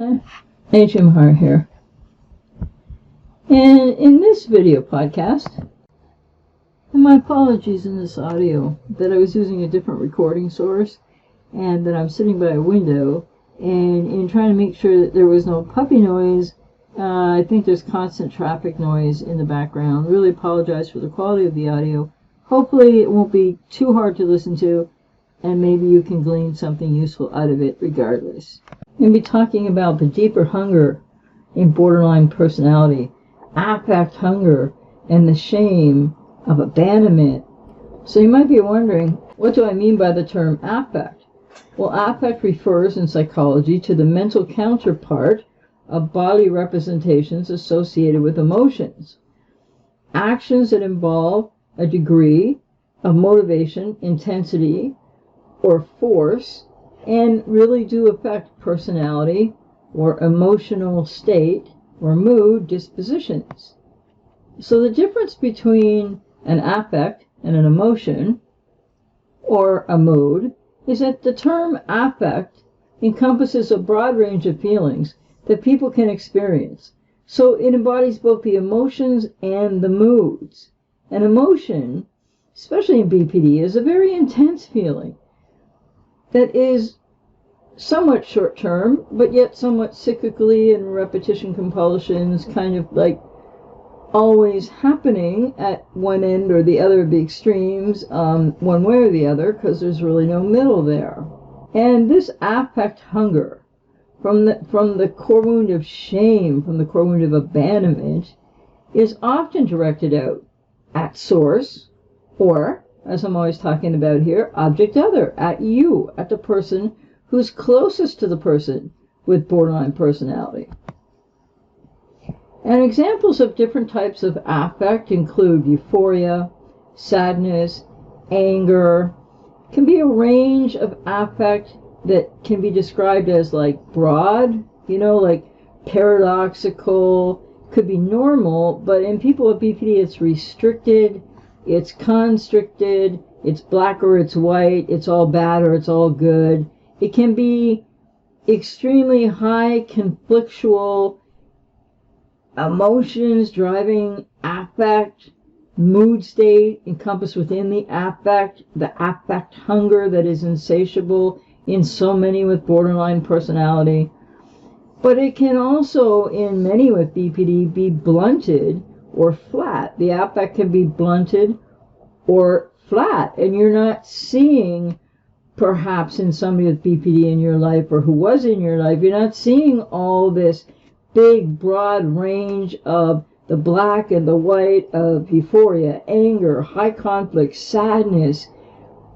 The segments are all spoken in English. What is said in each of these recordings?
HMR here. And in this video podcast, and my apologies in this audio, that I was using a different recording source and that I'm sitting by a window, and in trying to make sure that there was no puppy noise, I think there's constant traffic noise in the background. Really apologize for the quality of the audio. Hopefully it won't be too hard to listen to, and maybe you can glean something useful out of it regardless. I'm going to be talking about the deeper hunger in borderline personality, affect hunger, and the shame of abandonment. So you might be wondering, what do I mean by the term affect? Well, affect refers in psychology to the mental counterpart of bodily representations associated with emotions. Actions that involve a degree of motivation, intensity, or force, and really do affect personality or emotional state or mood dispositions. So the difference between an affect and an emotion or a mood is that the term affect encompasses a broad range of feelings that people can experience. So it embodies both the emotions and the moods. An emotion, especially in BPD, is a very intense feeling that is somewhat short-term, but yet somewhat cyclically and repetition compulsions, kind of like always happening at one end or the other of the extremes, one way or the other, because there's really no middle there. And this affect hunger from the core wound of shame, from the core wound of abandonment, is often directed out at source, or, as I'm always talking about here, object other, at you, at the person who's closest to the person with borderline personality. And examples of different types of affect include euphoria, sadness, anger. It can be a range of affect that can be described as like broad, like paradoxical, could be normal, but in people with BPD it's restricted, it's constricted, it's black or it's white, it's all bad or it's all good. It can be extremely high conflictual emotions driving affect, mood state encompassed within the affect hunger that is insatiable in so many with borderline personality. But it can also, in many with BPD, be blunted or flat. The affect can be blunted or flat, and you're not seeing, perhaps in somebody with BPD in your life or who was in your life, you're not seeing all this big, broad range of the black and the white of euphoria, anger, high conflict, sadness,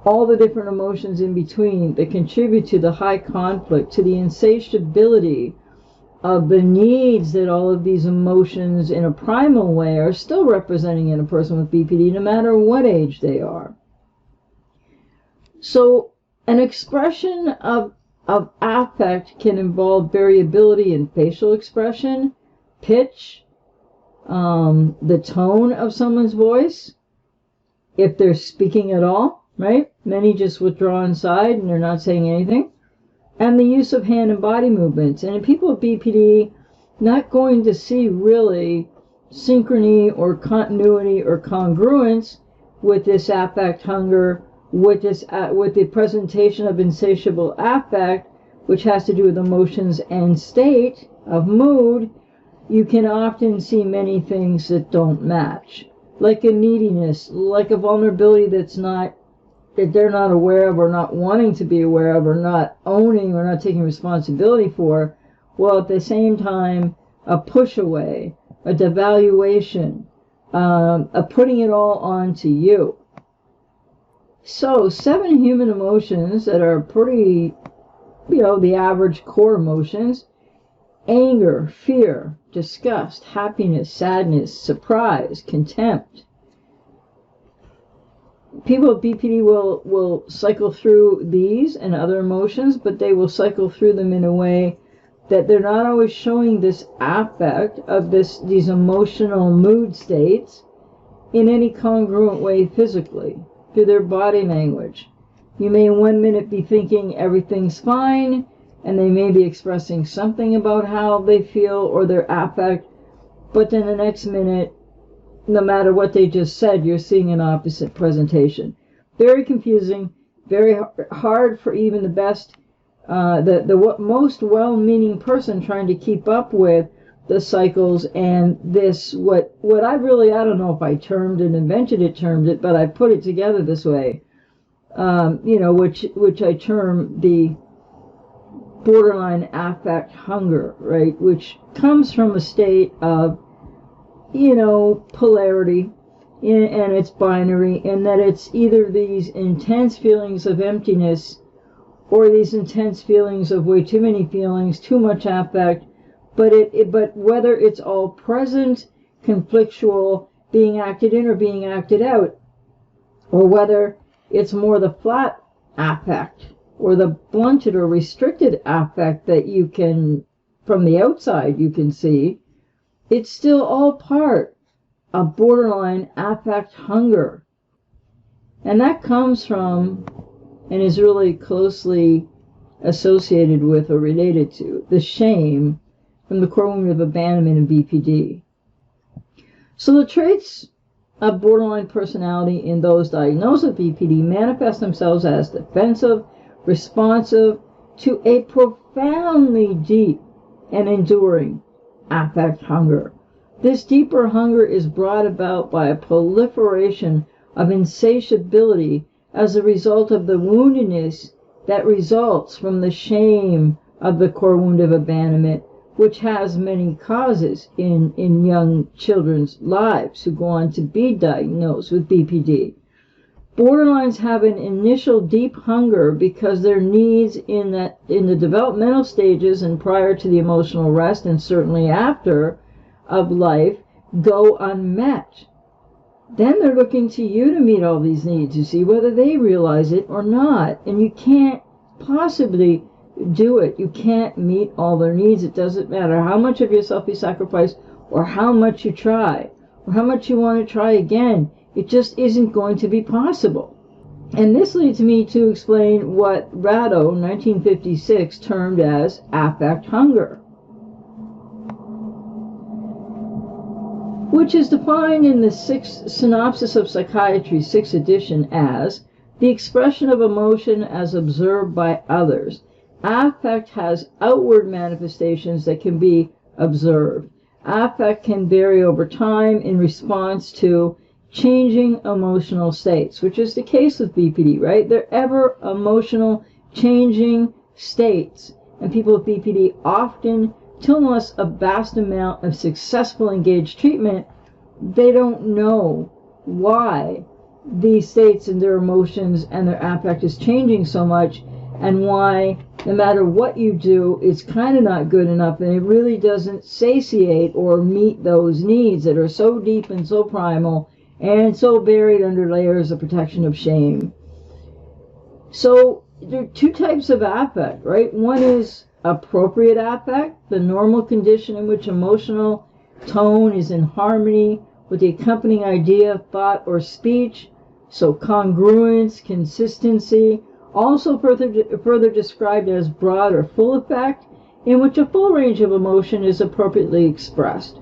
all the different emotions in between that contribute to the high conflict, to the insatiability of the needs that all of these emotions in a primal way are still representing in a person with BPD, no matter what age they are. So an expression of affect can involve variability in facial expression, pitch, the tone of someone's voice, if they're speaking at all, right? Many just withdraw inside and they're not saying anything. And the use of hand and body movements. And in people with BPD, not going to see really synchrony or continuity or congruence with this affect hunger, with the presentation of insatiable affect, which has to do with emotions and state of mood, you can often see many things that don't match, like a neediness, like a vulnerability that they're not aware of or not wanting to be aware of or not owning or not taking responsibility for, while at the same time a push away, a devaluation, a putting it all onto you. So 7 human emotions that are pretty, the average core emotions: anger, fear, disgust, happiness, sadness, surprise, contempt. People with BPD will cycle through these and other emotions, but they will cycle through them in a way that they're not always showing this affect of these emotional mood states in any congruent way physically, through their body language. You may in 1 minute be thinking everything's fine, and they may be expressing something about how they feel or their affect, but then the next minute, no matter what they just said, you're seeing an opposite presentation. Very confusing, very hard for even the best, the most well-meaning person trying to keep up with the cycles and this, what I don't know if I termed it, but I put it together this way, which I term the borderline affect hunger, right, which comes from a state of, polarity, and it's binary, and that it's either these intense feelings of emptiness or these intense feelings of way too many feelings, too much affect, but whether it's all present, conflictual, being acted in or being acted out, or whether it's more the flat affect or the blunted or restricted affect that you can, from the outside, you can see, it's still all part of borderline affect hunger. And that comes from, and is really closely associated with or related to, the shame from the core wound of abandonment in BPD. So the traits of borderline personality in those diagnosed with BPD manifest themselves as defensive, responsive to a profoundly deep and enduring affect hunger. This deeper hunger is brought about by a proliferation of insatiability as a result of the woundedness that results from the shame of the core wound of abandonment, which has many causes in young children's lives who go on to be diagnosed with BPD. Borderlines have an initial deep hunger because their needs in the developmental stages and prior to the emotional rest and certainly after of life go unmet. Then they're looking to you to meet all these needs, you see, whether they realize it or not. And you can't possibly do it. You can't meet all their needs. It doesn't matter how much of yourself you sacrifice or how much you try or how much you want to try again. It just isn't going to be possible. And this leads me to explain what Ratto, 1956, termed as affect hunger, which is defined in the Sixth Synopsis of Psychiatry, 6th edition, as the expression of emotion as observed by others. Affect has outward manifestations that can be observed. Affect can vary over time in response to changing emotional states, which is the case with BPD, right? They're ever emotional, changing states. And people with BPD often, till unless a vast amount of successful engaged treatment, they don't know why these states and their emotions and their affect is changing so much, and why no matter what you do, it's kind of not good enough, and it really doesn't satiate or meet those needs that are so deep and so primal and so buried under layers of protection of shame. So there are two types of affect, right? One is appropriate affect, the normal condition in which emotional tone is in harmony with the accompanying idea, thought, or speech. So congruence, consistency, also further described as broad or full affect, in which a full range of emotion is appropriately expressed.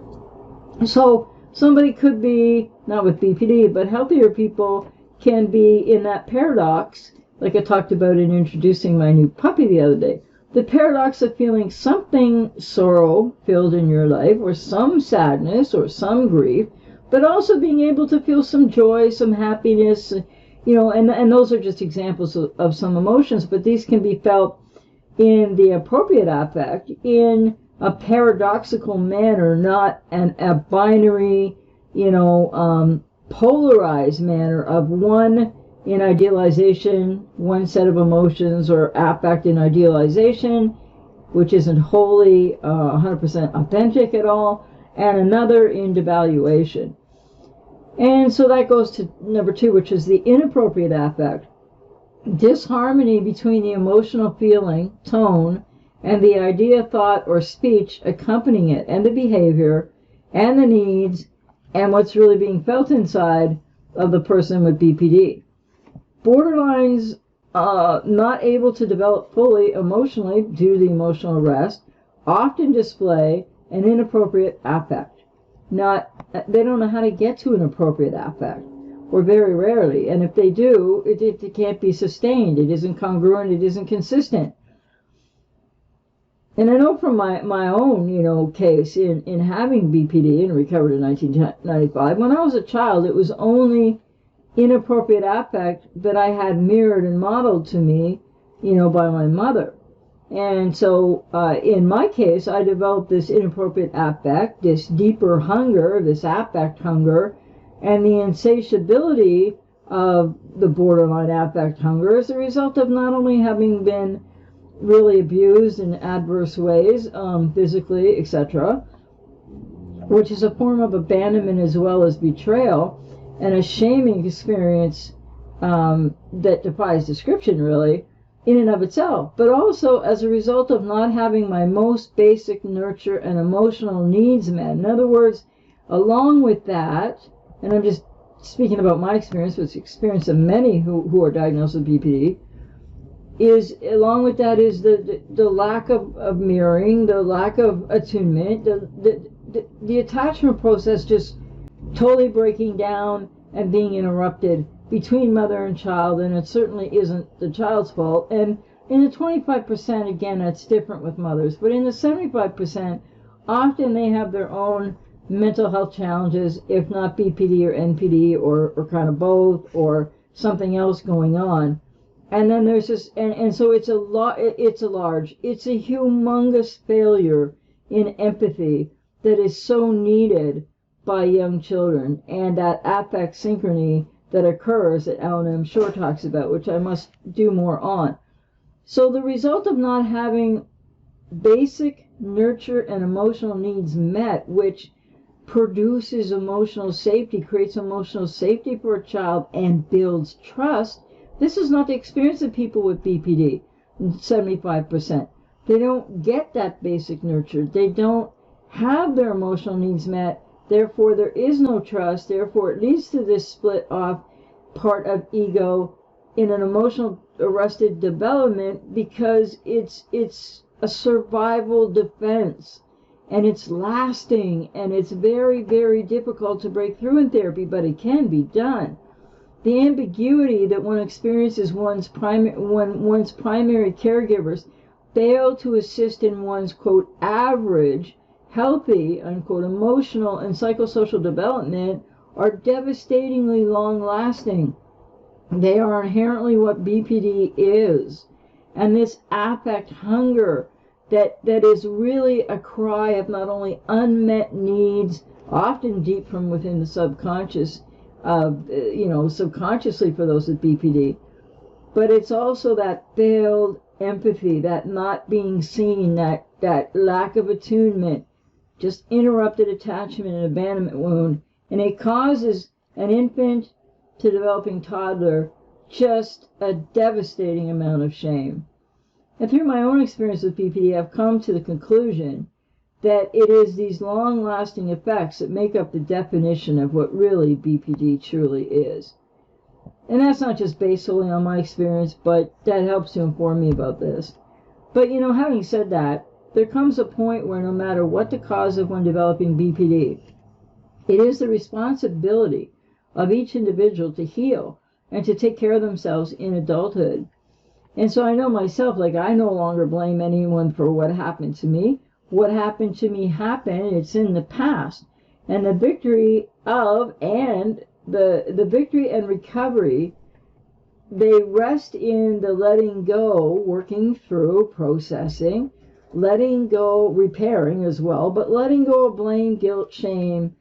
So somebody could be, not with BPD, but healthier people can be in that paradox, like I talked about in introducing my new puppy the other day. The paradox of feeling something sorrow-filled in your life, or some sadness, or some grief, but also being able to feel some joy, some happiness, and those are just examples of some emotions, but these can be felt in the appropriate affect in a paradoxical manner, not a binary, polarized manner of one in idealization, one set of emotions or affect in idealization, which isn't wholly 100% authentic at all, and another in devaluation. And so that goes to number 2, which is the inappropriate affect. Disharmony between the emotional feeling, tone, and the idea, thought, or speech accompanying it, and the behavior, and the needs, and what's really being felt inside of the person with BPD. Borderlines not able to develop fully emotionally due to the emotional arrest, often display an inappropriate affect. They don't know how to get to an appropriate affect, or very rarely. And if they do, it can't be sustained. It isn't congruent. It isn't consistent. And I know from my own, case in having BPD and recovered in 1995, when I was a child, it was only inappropriate affect that I had mirrored and modeled to me, by my mother. And so in my case, I developed this inappropriate affect, this deeper hunger, this affect hunger, and the insatiability of the borderline affect hunger as a result of not only having been really abused in adverse ways, physically, etc., which is a form of abandonment as well as betrayal, and a shaming experience that defies description, really, in and of itself, but also as a result of not having my most basic nurture and emotional needs met. In other words, along with that, and I'm just speaking about my experience, but it's the experience of many who are diagnosed with BPD, is along with that is the lack of mirroring, the lack of attunement, the attachment process just totally breaking down and being interrupted between mother and child, and it certainly isn't the child's fault. And in the 25%, again, that's different with mothers, but in the 75%, often they have their own mental health challenges, if not BPD or NPD or kind of both, or something else going on. And then there's this, and so it's a humongous failure in empathy that is so needed by young children, and that affect synchrony that occurs that Alan M. Shore talks about, which I must do more on. So the result of not having basic nurture and emotional needs met, which produces emotional safety, creates emotional safety for a child, and builds trust. This is not the experience of people with BPD, 75%. They don't get that basic nurture. They don't have their emotional needs met. Therefore, there is no trust. Therefore, it leads to this split off part of ego in an emotional arrested development, because it's a survival defense, and it's lasting, and it's very, very difficult to break through in therapy, but it can be done. The ambiguity that one experiences when one's primary caregivers fail to assist in one's, quote, average, healthy, unquote, emotional and psychosocial development are devastatingly long-lasting. They are inherently what BPD is. And this affect hunger that is really a cry of not only unmet needs, often deep from within the subconscious, subconsciously for those with BPD, but it's also that failed empathy, that not being seen, that lack of attunement, just interrupted attachment and abandonment wound, and it causes an infant to developing toddler just a devastating amount of shame. And through my own experience with BPD, I've come to the conclusion that it is these long-lasting effects that make up the definition of what really BPD truly is. And that's not just based solely on my experience, but that helps to inform me about this. But, having said that, there comes a point where no matter what the cause of one developing BPD, it is the responsibility of each individual to heal and to take care of themselves in adulthood. And so I know myself, I no longer blame anyone for what happened to me. What happened to me happened, it's in the past. And the victory and recovery, they rest in the letting go, working through, processing, letting go, repairing as well, but letting go of blame, guilt, shame,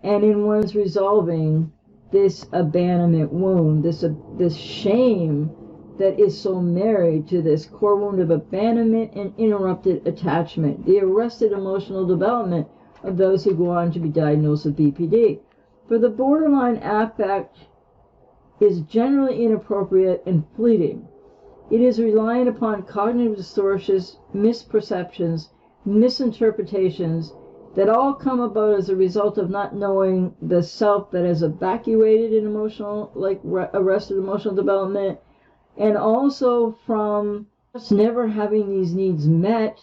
and in one's resolving this abandonment wound, this shame that is so married to this core wound of abandonment and interrupted attachment, the arrested emotional development of those who go on to be diagnosed with BPD. For the borderline affect is generally inappropriate and fleeting. It is reliant upon cognitive distortions, misperceptions, misinterpretations that all come about as a result of not knowing the self that has evacuated in arrested emotional development, and also from just never having these needs met,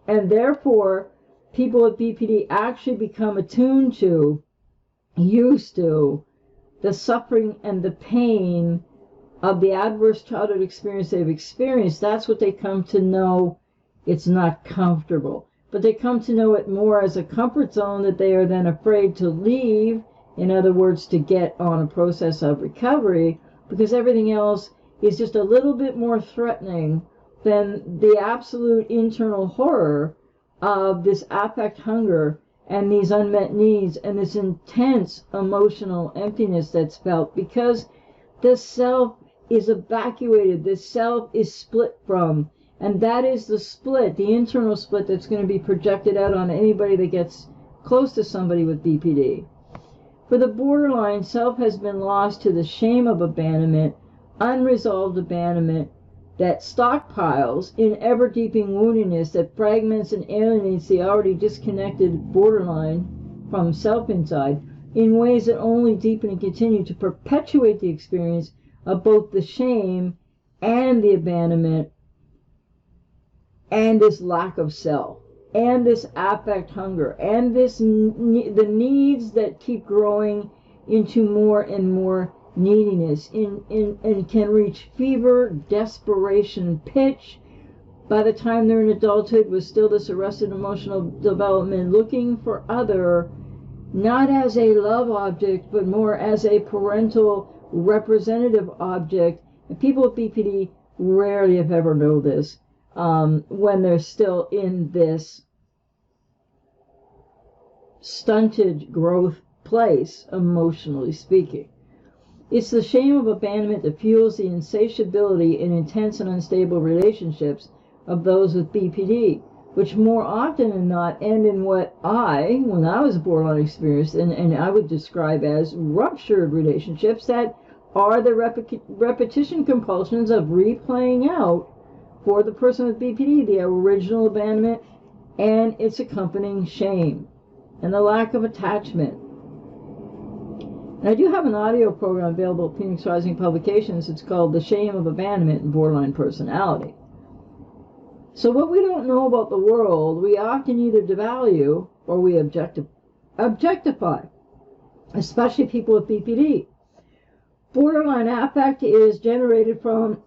and therefore people with BPD actually become attuned to, used to, the suffering and the pain of the adverse childhood experience they've experienced. That's what they come to know. It's not comfortable, but they come to know it more as a comfort zone that they are then afraid to leave. In other words, to get on a process of recovery, because everything else is just a little bit more threatening than the absolute internal horror of this affect hunger and these unmet needs and this intense emotional emptiness that's felt, because the self is evacuated, the self is split from, and that is the split, the internal split, that's going to be projected out on anybody that gets close to somebody with BPD. For the borderline, self has been lost to the shame of abandonment, unresolved abandonment that stockpiles in ever-deepening woundedness that fragments and alienates the already disconnected borderline from self inside in ways that only deepen and continue to perpetuate the experience of both the shame and the abandonment and this lack of self and this affect hunger and this the needs that keep growing into more and more neediness and can reach fever desperation pitch by the time they're in adulthood, with still this arrested emotional development, looking for other, not as a love object but more as a parental representative object. And people with BPD rarely, if ever, know this when they're still in this stunted growth place, emotionally speaking. It's the shame of abandonment that fuels the insatiability in intense and unstable relationships of those with BPD, which more often than not end in what when I was a borderline experienced, and I would describe as ruptured relationships that are the repetition compulsions of replaying out for the person with BPD the original abandonment and its accompanying shame and the lack of attachment. And I do have an audio program available at Phoenix Rising Publications. It's called The Shame of Abandonment and Borderline Personality. So what we don't know about the world, we often either devalue or we objectify, especially people with BPD. Borderline affect is generated from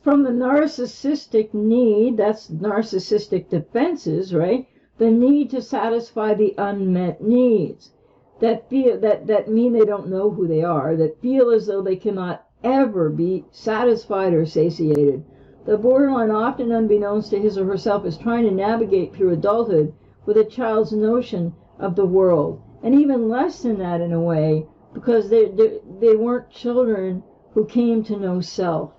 from the narcissistic need, that's narcissistic defenses, right? The need to satisfy the unmet needs that mean they don't know who they are, that feel as though they cannot ever be satisfied or satiated. The borderline, often unbeknownst to his or herself, is trying to navigate through adulthood with a child's notion of the world, and even less than that in a way, because they weren't children who came to know self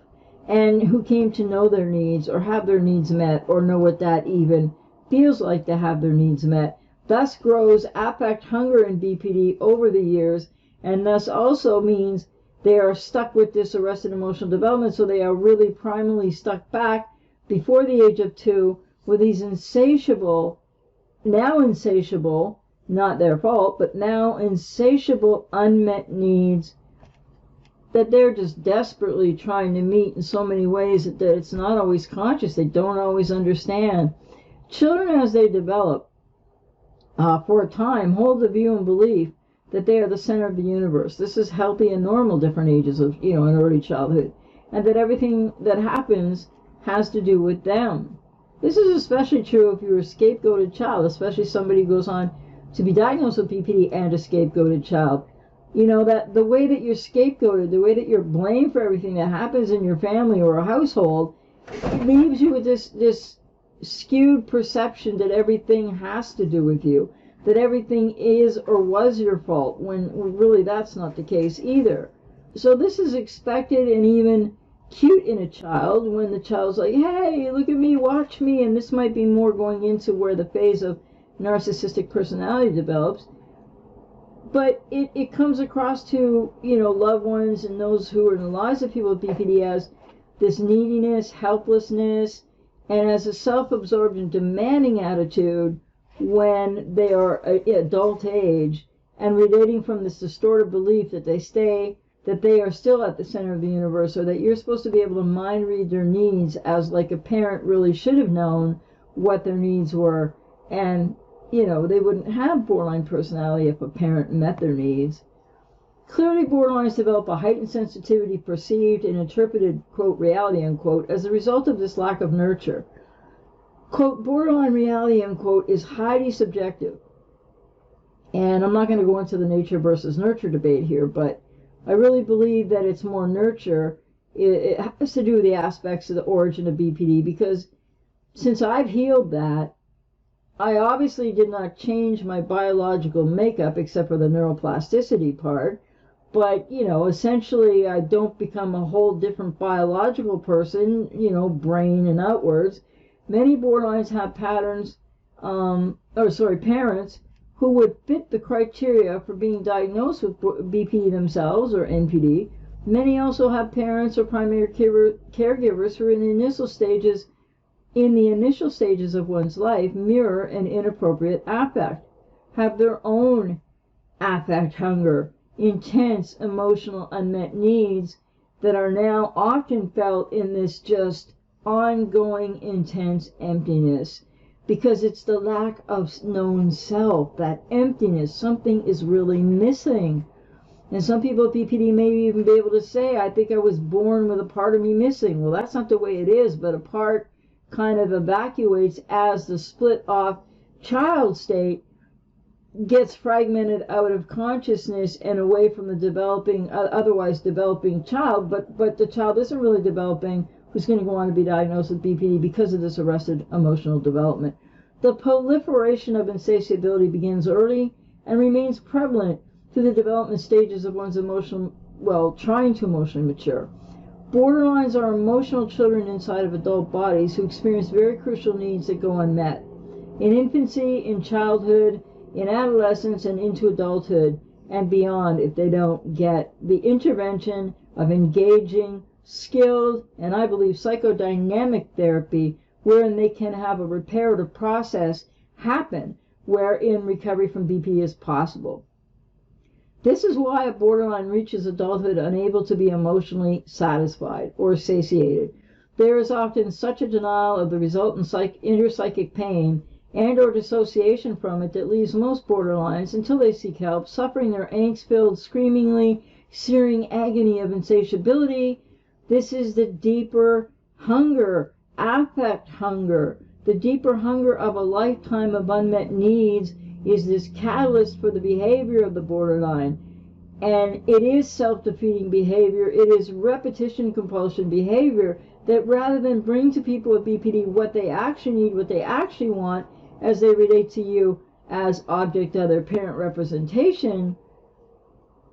and who came to know their needs or have their needs met or know what that even feels like to have their needs met. Thus grows affect hunger in BPD over the years, and thus also means they are stuck with this arrested emotional development, so they are really primarily stuck back before the age of 2 with these insatiable, not their fault, but now insatiable unmet needs that they're just desperately trying to meet in so many ways that it's not always conscious. They don't always understand. Children, as they develop, for a time, hold the view and belief that they are the center of the universe. This is healthy and normal, different ages of, in early childhood, and that everything that happens has to do with them. This is especially true if you're a scapegoated child, especially somebody who goes on to be diagnosed with BPD and a scapegoated child. That the way that you're scapegoated, the way that you're blamed for everything that happens in your family or a household, it leaves you with this skewed perception that everything has to do with you, that everything is or was your fault, when really that's not the case either. So this is expected and even cute in a child when the child's like, hey, look at me, watch me, and this might be more going into where the phase of narcissistic personality develops. But it comes across to, loved ones and those who are in the lives of people with BPD as this neediness, helplessness, and as a self-absorbed and demanding attitude when they are adult age, and relating from this distorted belief that they stay that they are still at the center of the universe, or that you're supposed to be able to mind read their needs, as like a parent really should have known what their needs were. And, you know, they wouldn't have borderline personality if a parent met their needs. Clearly, borderlines develop a heightened sensitivity perceived and interpreted, quote, reality, unquote, as a result of this lack of nurture. Quote, borderline reality, unquote, is highly subjective. And I'm not going to go into the nature versus nurture debate here, but I really believe that it's more nurture. It has to do with the aspects of the origin of BPD, because since I've healed that, I obviously did not change my biological makeup except for the neuroplasticity part. But, you know, essentially I don't become a whole different biological person, you know, brain and outwards. Many borderlines have parents who would fit the criteria for being diagnosed with BPD themselves or NPD. Many also have parents or primary caregivers who are in the initial stages of one's life mirror an inappropriate affect, have their own affect hunger, intense emotional unmet needs that are now often felt in this just ongoing intense emptiness, because it's the lack of known self, that emptiness. Something is really missing. And some people with BPD may even be able to say, I think I was born with a part of me missing. Well, that's not the way it is, but a part kind of evacuates as the split off child state gets fragmented out of consciousness and away from the otherwise developing child, but the child isn't really developing, who's going to go on to be diagnosed with BPD because of this arrested emotional development. The proliferation of insatiability begins early and remains prevalent through the development stages of one's trying to emotionally mature. Borderlines are emotional children inside of adult bodies who experience very crucial needs that go unmet. In infancy, in childhood, in adolescence, and into adulthood, and beyond, if they don't get the intervention of engaging, skilled, and I believe psychodynamic therapy, wherein they can have a reparative process happen, wherein recovery from BPD is possible. This is why a borderline reaches adulthood unable to be emotionally satisfied or satiated. There is often such a denial of the resultant interpsychic pain and or dissociation from it that leaves most borderlines, until they seek help, suffering their angst-filled, screamingly searing agony of insatiability. This is the deeper hunger, affect hunger. The deeper hunger of a lifetime of unmet needs is this catalyst for the behavior of the borderline. And it is self-defeating behavior. It is repetition compulsion behavior that, rather than bring to people with BPD what they actually need, what they actually want, as they relate to you as object of their parent representation,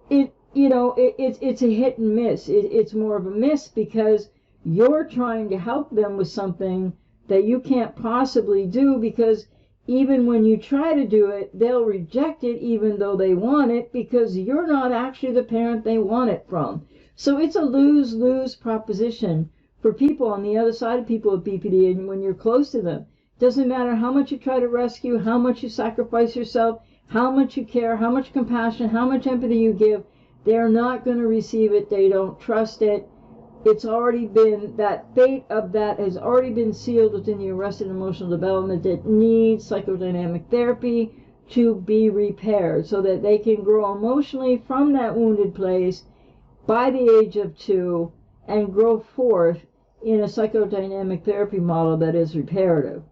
it's a hit and miss. It's more of a miss, because you're trying to help them with something that you can't possibly do, because even when you try to do it, they'll reject it even though they want it, because you're not actually the parent they want it from. So it's a lose-lose proposition for people on the other side of people with BPD, and when you're close to them. Doesn't matter how much you try to rescue, how much you sacrifice yourself, how much you care, how much compassion, how much empathy you give, they're not going to receive it. They don't trust it. It's already been, that fate of that has already been sealed within the arrested emotional development that needs psychodynamic therapy to be repaired, so that they can grow emotionally from that wounded place by the age of 2 and grow forth in a psychodynamic therapy model that is reparative.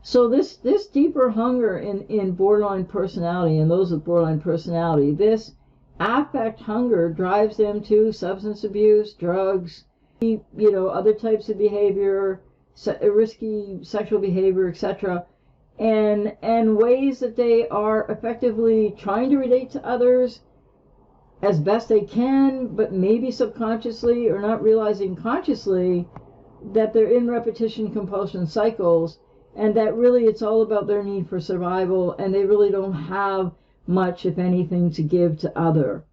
So this deeper hunger in borderline personality, and those with borderline personality, this affect hunger drives them to substance abuse, drugs, other types of behavior, risky sexual behavior, etc., and ways that they are effectively trying to relate to others as best they can, but maybe subconsciously or not realizing consciously that they're in repetition compulsion cycles, and that really it's all about their need for survival, and they really don't have much, if anything, to give to other.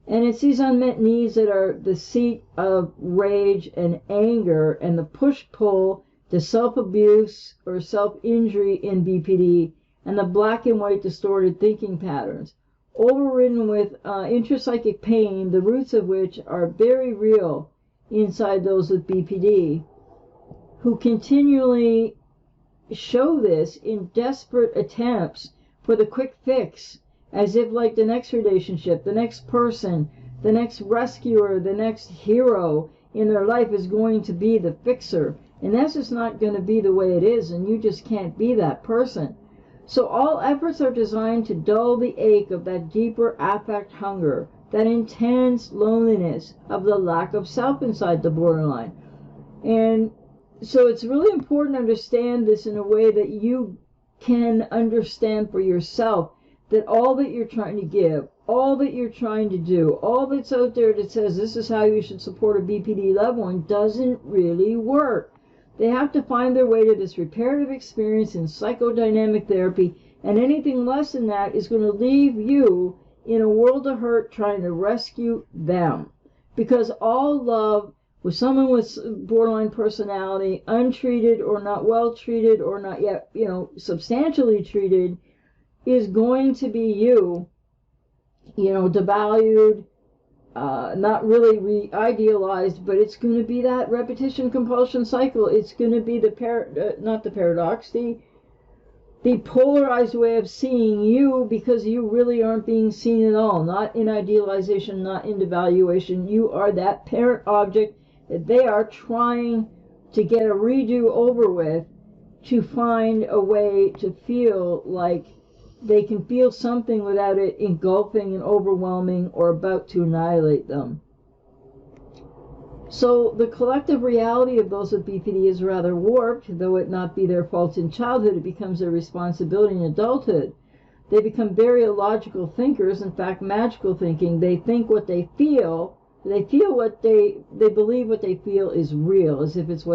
And it's these unmet needs that are the seat of rage and anger and the push-pull to self-abuse or self-injury in BPD, and the black and white distorted thinking patterns. overridden with intrapsychic pain, the roots of which are very real inside those with BPD, who continually show this in desperate attempts for the quick fix, as if like the next relationship, the next person, the next rescuer, the next hero in their life is going to be the fixer. And that's just not going to be the way it is, and you just can't be that person. So all efforts are designed to dull the ache of that deeper affect hunger, that intense loneliness of the lack of self inside the borderline. And so it's really important to understand this in a way that you can understand for yourself that all that you're trying to give, all that you're trying to do, all that's out there that says this is how you should support a BPD loved one doesn't really work. They have to find their way to this reparative experience in psychodynamic therapy, and anything less than that is going to leave you in a world of hurt trying to rescue them. Because all love with someone with borderline personality, untreated or not well treated or not yet, substantially treated, is going to be you, devalued, not really re-idealized, but it's going to be that repetition compulsion cycle. It's going to be not the paradox, the polarized way of seeing you, because you really aren't being seen at all, not in idealization, not in devaluation. You are that parent object that they are trying to get a redo over with, to find a way to feel like they can feel something without it engulfing and overwhelming or about to annihilate them. So the collective reality of those with BPD is rather warped. Though it not be their fault in childhood, it becomes their responsibility in adulthood. They become very illogical thinkers, in fact magical thinking. They think what they feel, what they believe what they feel is real, as if it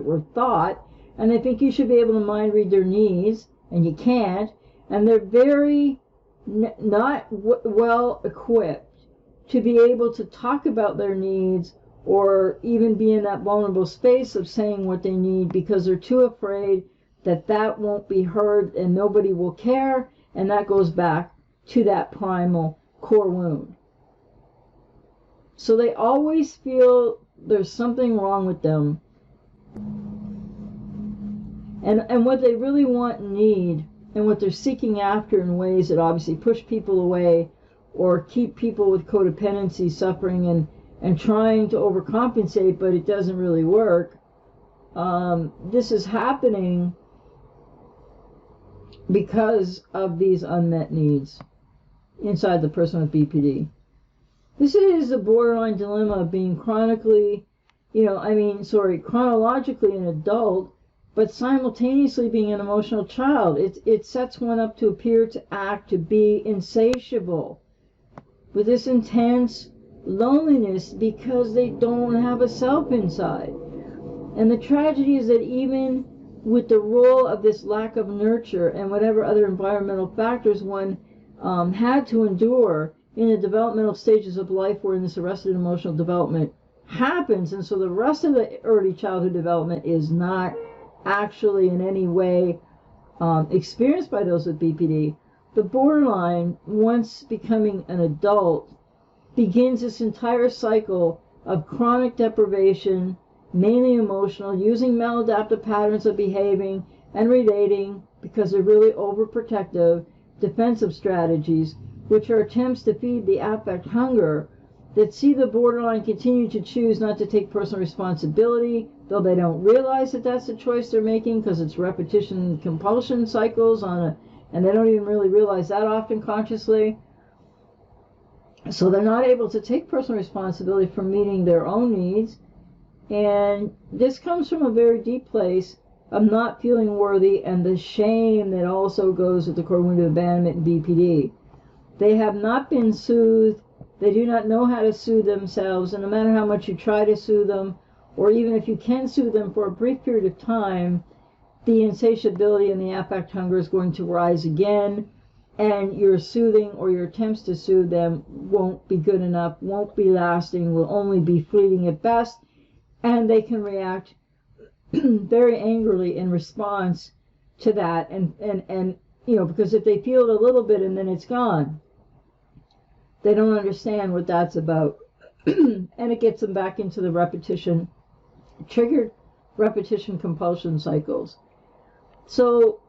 were thought, and they think you should be able to mind read their needs, and you can't. And they're very not well equipped to be able to talk about their needs or even be in that vulnerable space of saying what they need, because they're too afraid that won't be heard and nobody will care, and that goes back to that primal core wound. So they always feel there's something wrong with them. And what they really want and need, and what they're seeking after in ways that obviously push people away or keep people with codependency suffering and trying to overcompensate, but it doesn't really work. This is happening because of these unmet needs inside the person with BPD. This is the borderline dilemma of being chronologically an adult, but simultaneously being an emotional child. It sets one up to appear, to act, to be insatiable with this intense loneliness because they don't have a self inside. And the tragedy is that even with the role of this lack of nurture and whatever other environmental factors one had to endure in the developmental stages of life wherein this arrested emotional development happens, and so the rest of the early childhood development is not actually in any way experienced by those with BPD, the borderline, once becoming an adult, begins this entire cycle of chronic deprivation, mainly emotional, using maladaptive patterns of behaving and relating because they're really overprotective, defensive strategies, which are attempts to feed the affect hunger that see the borderline continue to choose not to take personal responsibility, though they don't realize that that's the choice they're making because it's repetition and compulsion cycles and they don't even really realize that often consciously. So they're not able to take personal responsibility for meeting their own needs. And this comes from a very deep place of not feeling worthy and the shame that also goes with the core wound of abandonment and BPD. They have not been soothed. They do not know how to soothe themselves, and no matter how much you try to soothe them, or even if you can soothe them for a brief period of time, the insatiability and the affect hunger is going to rise again, and your soothing or your attempts to soothe them won't be good enough, won't be lasting, will only be fleeting at best, and they can react very angrily in response to that, and because if they feel it a little bit and then it's gone, They don't understand what that's about. And it gets them back into the triggered repetition compulsion cycles. So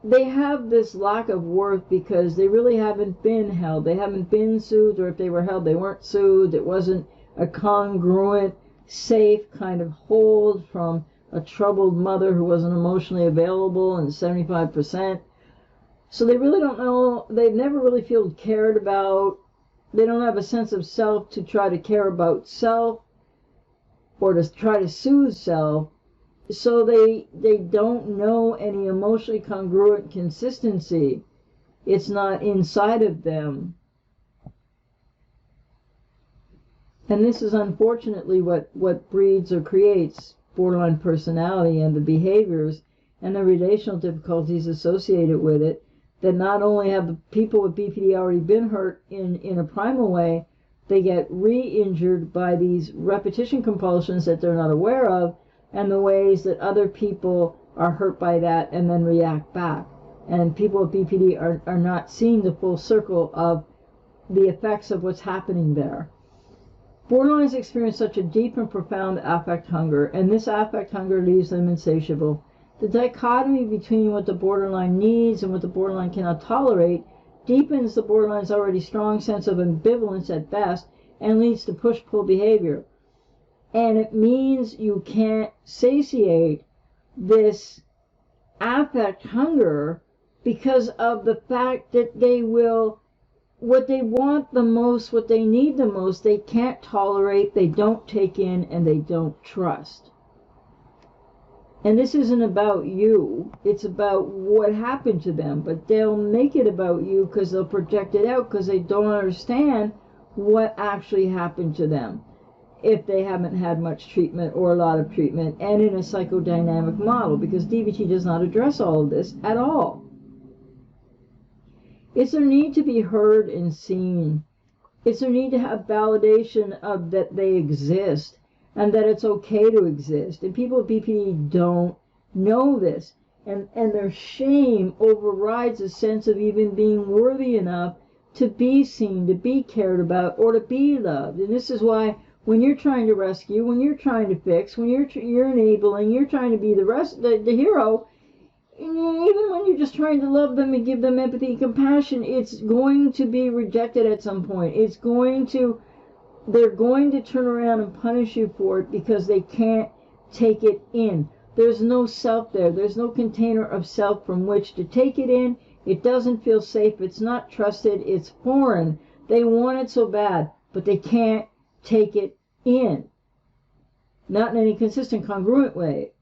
they have this lack of worth because they really haven't been held. They haven't been soothed, or if they were held, they weren't soothed. It wasn't a congruent, safe kind of hold from a troubled mother who wasn't emotionally available and 75%. So they really don't know. They've never really feel cared about. They don't have a sense of self to try to care about self or to try to soothe self. So they don't know any emotionally congruent consistency. It's not inside of them. And this is unfortunately what breeds or creates borderline personality and the behaviors and the relational difficulties associated with it, that not only have the people with BPD already been hurt in a primal way, they get re-injured by these repetition compulsions that they're not aware of, and the ways that other people are hurt by that and then react back. And people with BPD are not seeing the full circle of the effects of what's happening there. Borderlines experience such a deep and profound affect hunger, and this affect hunger leaves them insatiable. The dichotomy between what the borderline needs and what the borderline cannot tolerate deepens the borderline's already strong sense of ambivalence at best and leads to push-pull behavior. And it means you can't satiate this affect hunger because of the fact that they will, what they want the most, what they need the most, they can't tolerate, they don't take in, and they don't trust. And this isn't about you, it's about what happened to them, but they'll make it about you because they'll project it out because they don't understand what actually happened to them if they haven't had much treatment or a lot of treatment and in a psychodynamic model, because DBT does not address all of this at all. It's their need to be heard and seen. It's their need to have validation of that they exist and that it's okay to exist. And people with BPD don't know this. And their shame overrides a sense of even being worthy enough to be seen, to be cared about, or to be loved. And this is why when you're trying to rescue, when you're trying to fix, when you're enabling, you're trying to be the hero, even when you're just trying to love them and give them empathy and compassion, it's going to be rejected at some point. They're going to turn around and punish you for it because they can't take it in. There's no self there. There's no container of self from which to take it in. It doesn't feel safe. It's not trusted. It's foreign. They want it so bad, but they can't take it in. Not in any consistent, congruent way.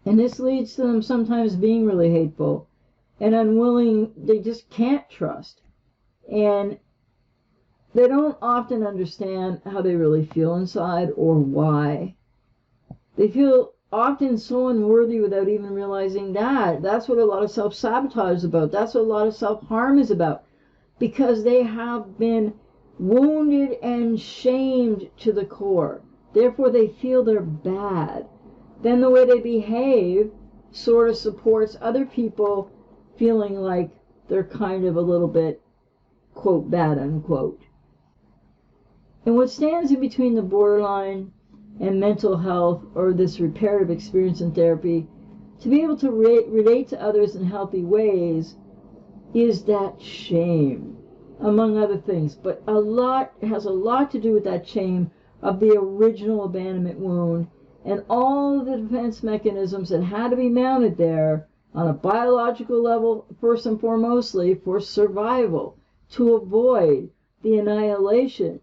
And this leads to them sometimes being really hateful and unwilling. They just can't trust. And they don't often understand how they really feel inside or why. They feel often so unworthy without even realizing that. That's what a lot of self-sabotage is about. That's what a lot of self-harm is about. Because they have been wounded and shamed to the core. Therefore, they feel they're bad. Then the way they behave sort of supports other people feeling like they're kind of a little bit, quote, bad, unquote. And what stands in between the borderline and mental health, or this reparative experience in therapy, to be able to relate to others in healthy ways, is that shame, among other things. But it has a lot to do with that shame of the original abandonment wound and all of the defense mechanisms that had to be mounted there on a biological level, first and foremostly, for survival, to avoid the annihilation.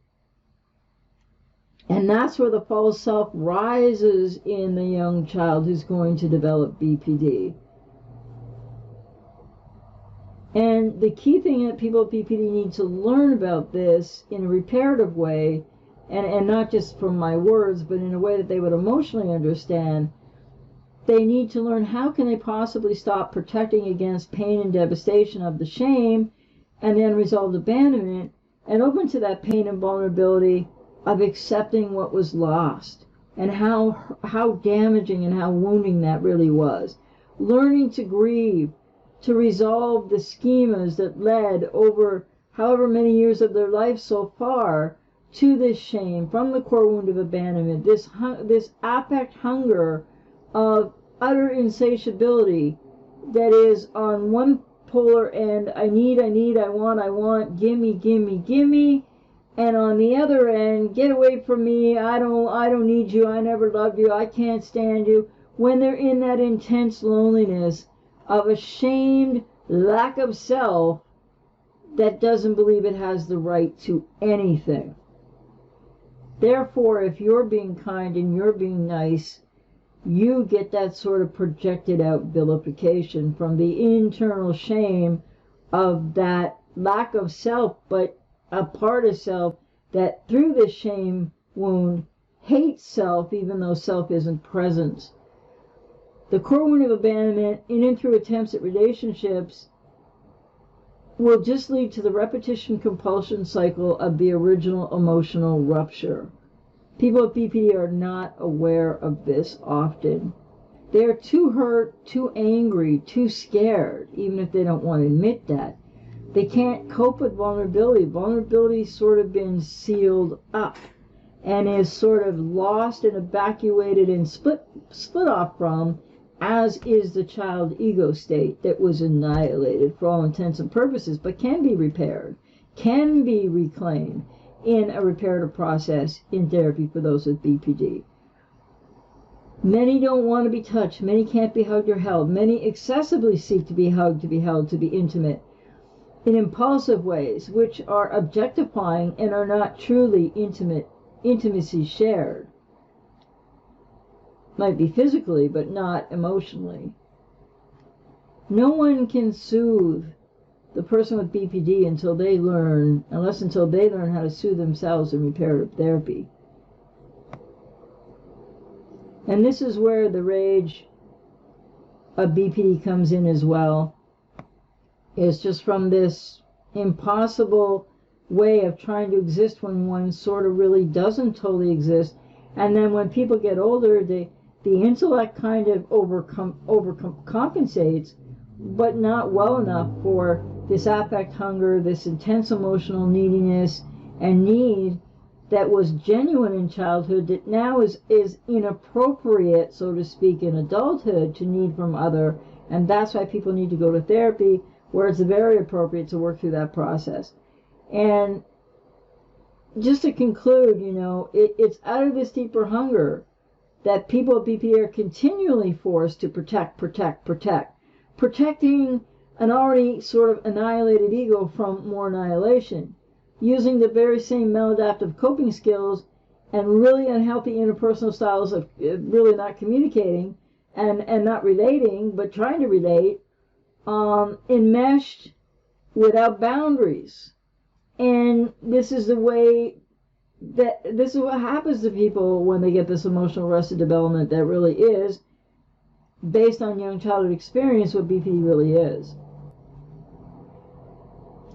And that's where the false self rises in the young child who's going to develop BPD. And the key thing that people with BPD need to learn about this in a reparative way, and not just from my words, but in a way that they would emotionally understand, they need to learn how can they possibly stop protecting against pain and devastation of the shame and the unresolved abandonment, and open to that pain and vulnerability of accepting what was lost and how damaging and how wounding that really was. Learning to grieve, to resolve the schemas that led over however many years of their life so far to this shame from the core wound of abandonment, this affect hunger of utter insatiability that is on one polar end, I need, I want, gimme, and on the other end, get away from me, I don't need you, I never loved you, I can't stand you, when they're in that intense loneliness of a shamed lack of self that doesn't believe it has the right to anything. Therefore, if you're being kind and you're being nice, you get that sort of projected out vilification from the internal shame of that lack of self, but a part of self that through this shame wound hates self even though self isn't present. The core wound of abandonment in and through attempts at relationships will just lead to the repetition compulsion cycle of the original emotional rupture. People with BPD are not aware of this often. They are too hurt, too angry, too scared, even if they don't want to admit that. They can't cope with vulnerability. Vulnerability's sort of been sealed up and is sort of lost and evacuated and split off from, as is the child ego state that was annihilated for all intents and purposes, but can be repaired, can be reclaimed in a reparative process in therapy for those with BPD. Many don't want to be touched. Many can't be hugged or held. Many excessively seek to be hugged, to be held, to be intimate in impulsive ways, which are objectifying and are not truly intimacy shared. Might be physically, but not emotionally. No one can soothe the person with BPD until they learn how to soothe themselves in reparative therapy. And this is where the rage of BPD comes in as well. It's just from this impossible way of trying to exist when one sort of really doesn't totally exist. And then when people get older, the intellect kind of overcompensates, but not well enough for this affect hunger, this intense emotional neediness and need that was genuine in childhood that now is inappropriate, so to speak, in adulthood to need from other. And that's why people need to go to therapy, where it's very appropriate to work through that process. And just to conclude, it's out of this deeper hunger that people with BPD are continually forced to protect, protecting an already sort of annihilated ego from more annihilation, using the very same maladaptive coping skills and really unhealthy interpersonal styles of really not communicating and not relating, but trying to relate, enmeshed without boundaries. And this is what happens to people when they get this emotional arrested development that really is based on young childhood experience what BPD really is.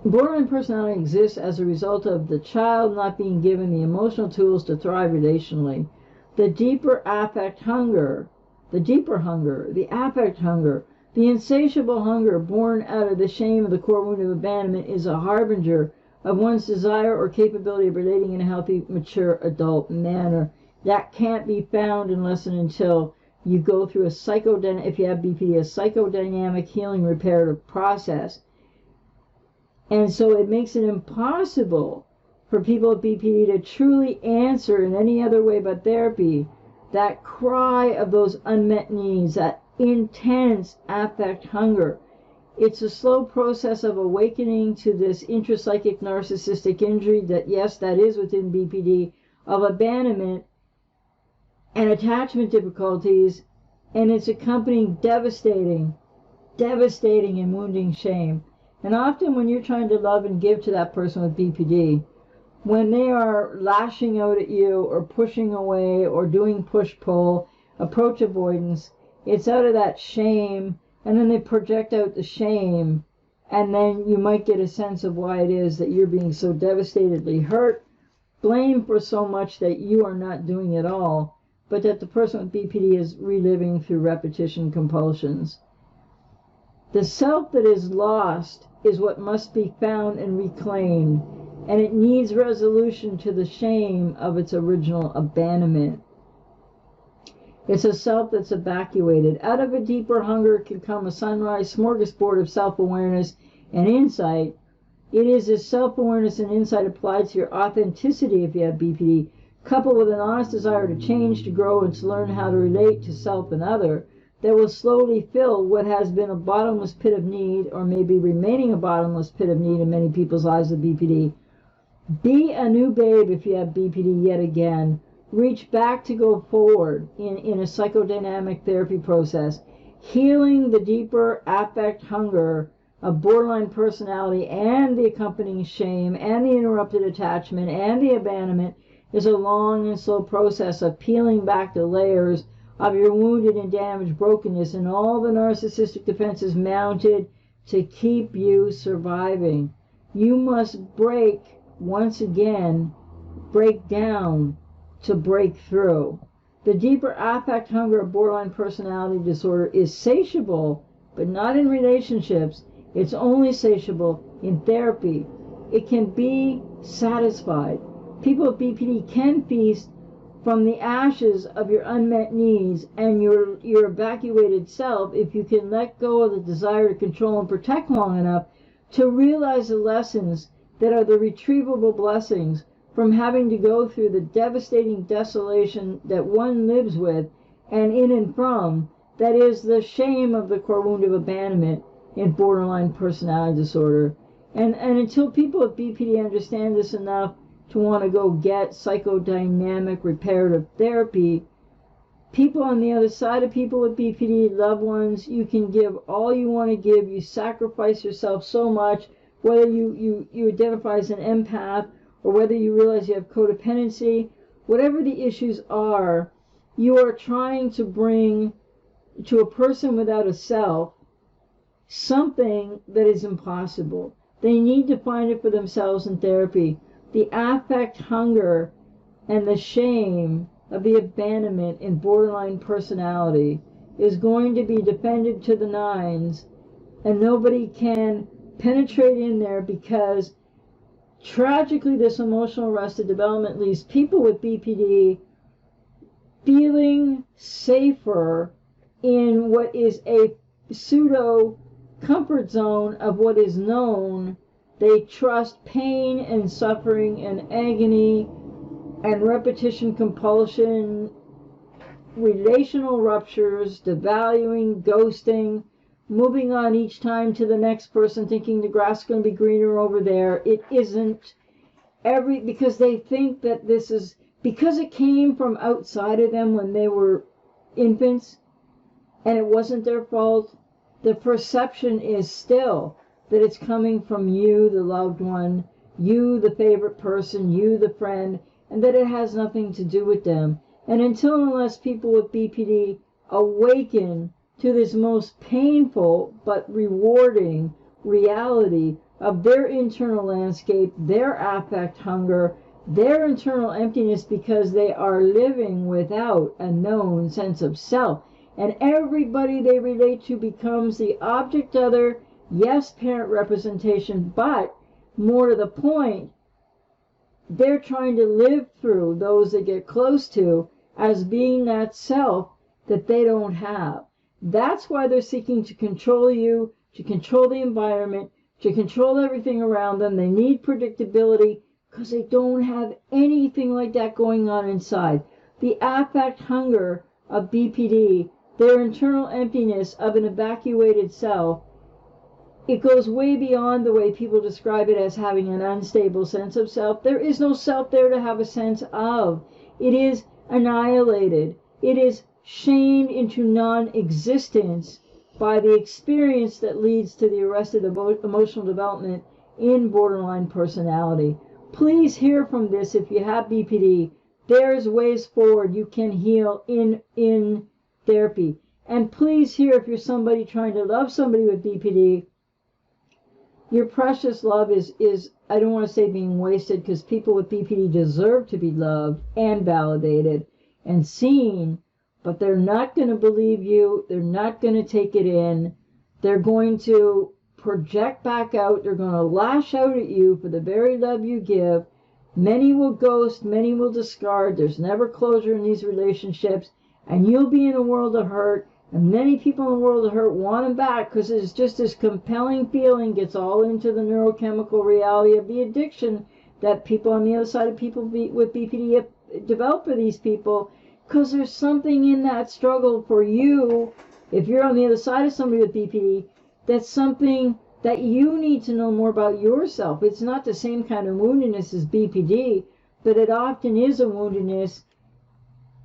Borderline personality exists as a result of the child not being given the emotional tools to thrive relationally. The deeper affect hunger, the affect hunger, the insatiable hunger born out of the shame of the core wound of abandonment is a harbinger of one's desire or capability of relating in a healthy, mature, adult manner. That can't be found unless and until you go through if you have BPD, a psychodynamic healing reparative process. And so it makes it impossible for people with BPD to truly answer in any other way but therapy that cry of those unmet needs, that intense affect hunger. It's a slow process of awakening to this intrapsychic narcissistic injury that, yes, that is within BPD, of abandonment and attachment difficulties, and its accompanying devastating and wounding shame. And often when you're trying to love and give to that person with BPD, when they are lashing out at you or pushing away or doing push-pull, approach avoidance, it's out of that shame, and then they project out the shame, and then you might get a sense of why it is that you're being so devastatedly hurt, blamed for so much that you are not doing at all, but that the person with BPD is reliving through repetition compulsions. The self that is lost is what must be found and reclaimed, and it needs resolution to the shame of its original abandonment. It's a self that's evacuated. Out of a deeper hunger can come a sunrise smorgasbord of self-awareness and insight. It is this self-awareness and insight applied to your authenticity, if you have BPD, coupled with an honest desire to change, to grow, and to learn how to relate to self and other, that will slowly fill what has been a bottomless pit of need, or maybe remaining a bottomless pit of need in many people's lives with BPD. Be a new babe if you have BPD yet again. Reach back to go forward in a psychodynamic therapy process, healing the deeper affect hunger of borderline personality and the accompanying shame and the interrupted attachment and the abandonment is a long and slow process of peeling back the layers of your wounded and damaged brokenness and all the narcissistic defenses mounted to keep you surviving. You must break once again, break down to break through. The deeper affect hunger of borderline personality disorder is satiable, but not in relationships. It's only satiable in therapy. It can be satisfied. People with BPD can feast from the ashes of your unmet needs and your evacuated self if you can let go of the desire to control and protect long enough to realize the lessons that are the retrievable blessings from having to go through the devastating desolation that one lives with and in and from, that is the shame of the core wound of abandonment in borderline personality disorder. And until people with BPD understand this enough to want to go get psychodynamic reparative therapy, people on the other side of people with BPD, loved ones, you can give all you want to give. You sacrifice yourself so much, whether you identify as an empath or whether you realize you have codependency, whatever the issues are, you are trying to bring to a person without a self something that is impossible. They need to find it for themselves in therapy. The affect hunger and the shame of the abandonment in borderline personality is going to be defended to the nines, and nobody can penetrate in there because tragically this emotional arrested development leaves people with BPD feeling safer in what is a pseudo comfort zone of what is known. They trust pain and suffering and agony and repetition compulsion, relational ruptures, devaluing, ghosting, moving on each time to the next person thinking the grass is going to be greener over there. It isn't. Because they think that this is because it came from outside of them when they were infants and it wasn't their fault. The perception is still that it's coming from you, the loved one, you, the favorite person, you, the friend, and that it has nothing to do with them. And until and unless people with BPD awaken to this most painful but rewarding reality of their internal landscape, their affect hunger, their internal emptiness, because they are living without a known sense of self. And everybody they relate to becomes the object other, yes, parent representation, but more to the point, they're trying to live through those they get close to as being that self that they don't have. That's why they're seeking to control you, to control the environment, to control everything around them. They need predictability because they don't have anything like that going on inside. The affect hunger of BPD, their internal emptiness of an evacuated self, it goes way beyond the way people describe it as having an unstable sense of self. There is no self there to have a sense of. It is annihilated. It is shamed into non-existence by the experience that leads to the arrested emotional development in borderline personality. Please hear from this if you have BPD. There's ways forward. You can heal in therapy. And please hear if you're somebody trying to love somebody with BPD, your precious love is I don't want to say being wasted, because people with BPD deserve to be loved and validated and seen, but they're not going to believe you. They're not going to take it in. They're going to project back out. They're going to lash out at you for the very love you give. Many will ghost, many will discard. There's never closure in these relationships, and you'll be in a world of hurt. And many people in the world of hurt want them back because it's just this compelling feeling, gets all into the neurochemical reality of the addiction that people on the other side of people with BPD develop for these people, because there's something in that struggle for you. If you're on the other side of somebody with BPD, that's something that you need to know more about yourself. It's not the same kind of woundedness as BPD, but it often is a woundedness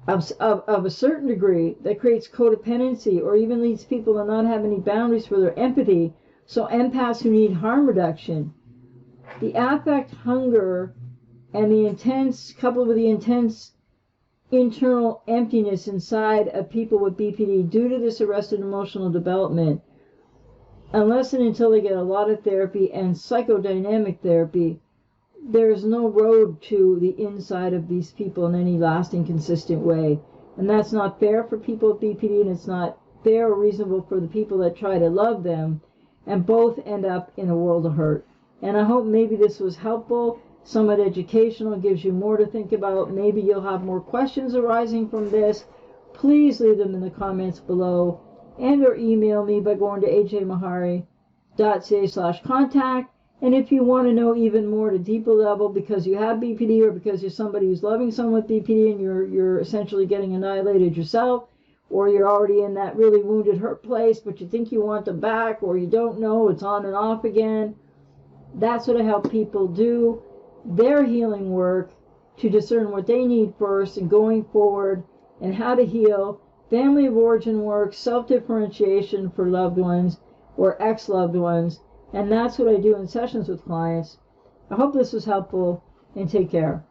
of a certain degree that creates codependency or even leads people to not have any boundaries for their empathy. So empaths who need harm reduction, the affect hunger and the intense, coupled with the intense internal emptiness inside of people with BPD due to this arrested emotional development, unless and until they get a lot of therapy and psychodynamic therapy, there's no road to the inside of these people in any lasting, consistent way. And that's not fair for people with BPD, and it's not fair or reasonable for the people that try to love them, and both end up in a world of hurt. And I hope maybe this was helpful, somewhat educational, gives you more to think about. Maybe you'll have more questions arising from this. Please leave them in the comments below, and or email me by going to ajmahari.ca/contact. And if you want to know even more at a deeper level because you have BPD or because you're somebody who's loving someone with BPD and you're essentially getting annihilated yourself, or you're already in that really wounded, hurt place, but you think you want them back, or you don't know, it's on and off again, that's what I help people do, their healing work, to discern what they need first and going forward and how to heal. Family of origin work, self-differentiation for loved ones or ex-loved ones, and that's what I do in sessions with clients. I hope this was helpful, and take care.